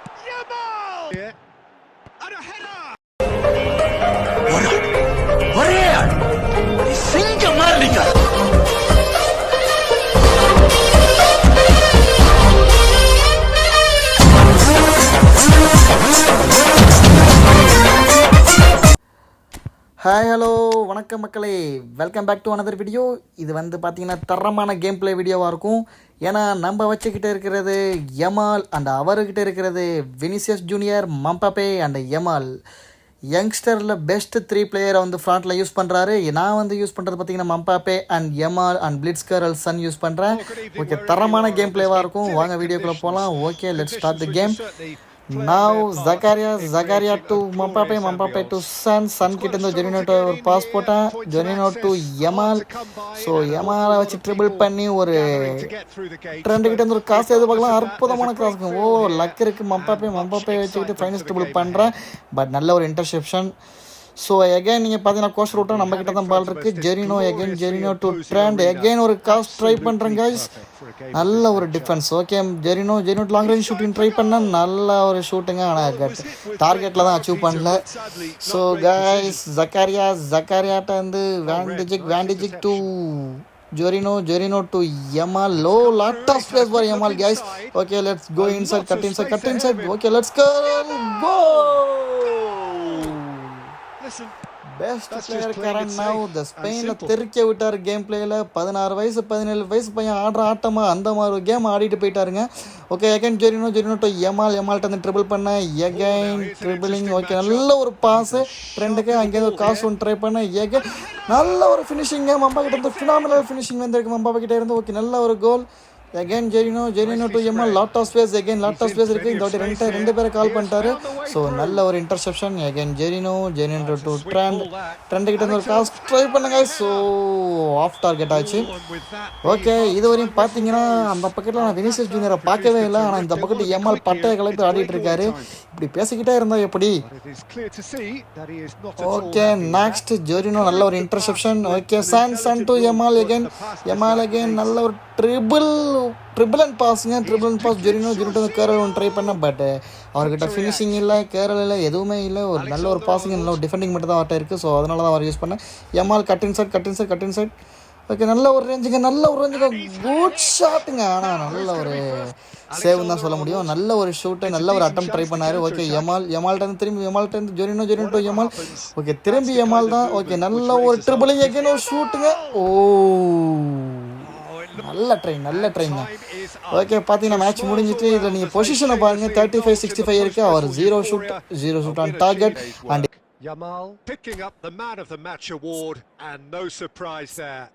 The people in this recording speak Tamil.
Yamal! Yeah. And a header! ஒரே ஆள் சிங்கம் மாறீங்க. ஹாய் ஹலோ வணக்கம் மக்களே, welcome back to another video. இது வந்து பார்த்திங்கன்னா தரமான கேம் பிளே வீடியோவாக இருக்கும். ஏன்னா நம்ம வச்சுக்கிட்டு இருக்கிறது யமால் அண்ட் அவர்கிட்ட இருக்கிறது Vinicius junior, Mbappe and Yamal. யங்ஸ்டரில் பெஸ்ட் 3 பிளேயரை வந்து ஃப்ராண்ட்டில் யூஸ் பண்ணுறாரு. நான் வந்து யூஸ் பண்ணுறது பார்த்திங்கன்னா மம்பாப்பே அண்ட் யமால் அண்ட் பிளிட்ஸ்கரல் சன் யூஸ் பண்ணுறேன். ஓகே, தரமான கேம் பிளேவாக இருக்கும். வாங்க வீடியோக்குள்ளே போகலாம். Okay, let's start the game. Now Zakaria to Mbappe to Son கிட்ட இருந்து ஜெரினோ ஒரு பாஸ் போட்டான். ஜெரினோ டு யமால். ஸோ யமாலை வச்சு ட்ரிபிள் பண்ணி ஒரு ட்ரெண்டு கிட்ட இருந்து ஒரு காசு எதிர்பார்க்கலாம். அற்புதமான காசு. ஓ, லக் இருக்கு. மம்பாப்பே வச்சுக்கிட்டு ஃபைனல்ஸ் ட்ரிபிள் பண்ணுறேன். பட் நல்ல ஒரு இன்டர்செப்ஷன். ஸோ எகைன் நீங்கள் பார்த்தீங்கன்னா கோஸ்ட் ரூட்டாக நம்ம கிட்ட தான் பால் இருக்குது. ஜெரினோ டு ட்ரெண்ட். எகைன் ஒரு காசு ட்ரை பண்ணுறேன் கைஸ். நல்ல ஒரு டிஃபென்ஸ். ஓகே, ஜெரினோ லாங் ரேஞ்ச் ஷூட்டிங் ட்ரை பண்ணால் நல்ல ஒரு ஷூட்டுங்க. ஆனால் டார்கெட்டில் தான் அச்சீவ் பண்ணல. ஸோ கைஸ், ஜக்காரியாட்ட வந்து வேண்டிஜிக் to Jorino to Yamal. Low lot of space for Yamal, guys. Okay, let's go inside. Cut inside. Okay, let's go. Best player current now the ஸ்பெயினில் தெறிக்க விட்டார் கேம் பிளேயில். 16 வயசு 17 வயசு பையன் ஆடுற ஆட்டமாக அந்த மாதிரி ஒரு கேம் ஆடிட்டு போயிட்டாருங்க. ஓகே, எகைன் ஜெரினோ டு யமால்கிட்ட வந்து ட்ரிபிள் பண்ண. Again dribbling. ஓகே, நல்ல ஒரு பாஸு ட்ரெண்டுக்கு. அங்கேருந்து ஒரு காசு ஒன்று ட்ரை பண்ண. எகைன் நல்ல ஒரு ஃபினிஷிங்கு. மம்பா கிட்ட இருந்து ஃபினாமினல் ஃபினிஷிங் வந்திருக்கு மம்பா கிட்ட இருந்து. ஓகே, நல்ல ஒரு கோல். அகைன் ஜெரினோ to Yamal. Lot of space இருக்குது. இந்த வாட்டி ரெண்டு பேரை கால் பண்ணிட்டாரு. ஸோ நல்ல ஒரு இன்டர்செப்ஷன். அகைன் ஜெரினோ டு ட்ரெண்ட் கிட்ட இருந்து ஒரு காசு ட்ரை பண்ணுங்க. ஸோ ஆஃப் டார்கெட் ஆச்சு. ஓகே, இது வரையும் பார்த்தீங்கன்னா அந்த பக்கத்தில் நான் வினிசியஸ் ஜூனியரை பார்க்கவே இல்லை. ஆனால் இந்த பக்கத்து யமால் பட்டையை கலந்து ஆடிட்டு இருக்காரு. இப்படி பேசிக்கிட்டே இருந்தா எப்படி? ஓகே, நெக்ஸ்ட் ஜெரினோ நல்ல ஒரு இன்டர்செப்ஷன். ஓகே, சன் டு யமால். அகைன் நல்ல ஒரு ட்ரிபிள் அண்ட் பாஸ். ஜெரினோ கேரள் ஒன்று ட்ரை பண்ண. பட் அவர்கிட்ட ஃபினிஷிங் இல்லை, கேரள் இல்லை, எதுவுமே இல்லை. ஒரு நல்ல ஒரு பாசிங், நல்ல ஒரு டிஃபெண்டிங் மட்டும் தான் அவர்கிட்ட இருக்குது. ஸோ அதனால தான் அவர் யூஸ் பண்ணேன். Yamal cut inside. ஓகே, நல்ல ஒரு ரேஞ்சுங்க. குட் ஷாட்டுங்க. ஆனால் நல்ல ஒரு சேவ்னு தான் சொல்ல முடியும். நல்ல ஒரு ஷூட்டு, நல்ல ஒரு அட்டம் ட்ரை பண்ணார். ஓகே, யமால்கிட்ட இருந்து ஜெரினோ டு யமால். ஓகே, திரும்பி யமால் தான். ஓகே, நல்ல ஒரு ட்ரிபிளிங். எகைன் ஒரு ஷூட்டுங்க. ஓ, நல்ல ட்ரெயின் தான். ஓகே, பார்த்தீங்கன்னா மேட்ச் முடிஞ்சிட்டு இதில் நீங்கள் பொசிஷனை பாருங்கள். 35-65 இருக்குது. அவர் 0 shoot on target. And Yamal picking up the man of the match award, and no surprise there.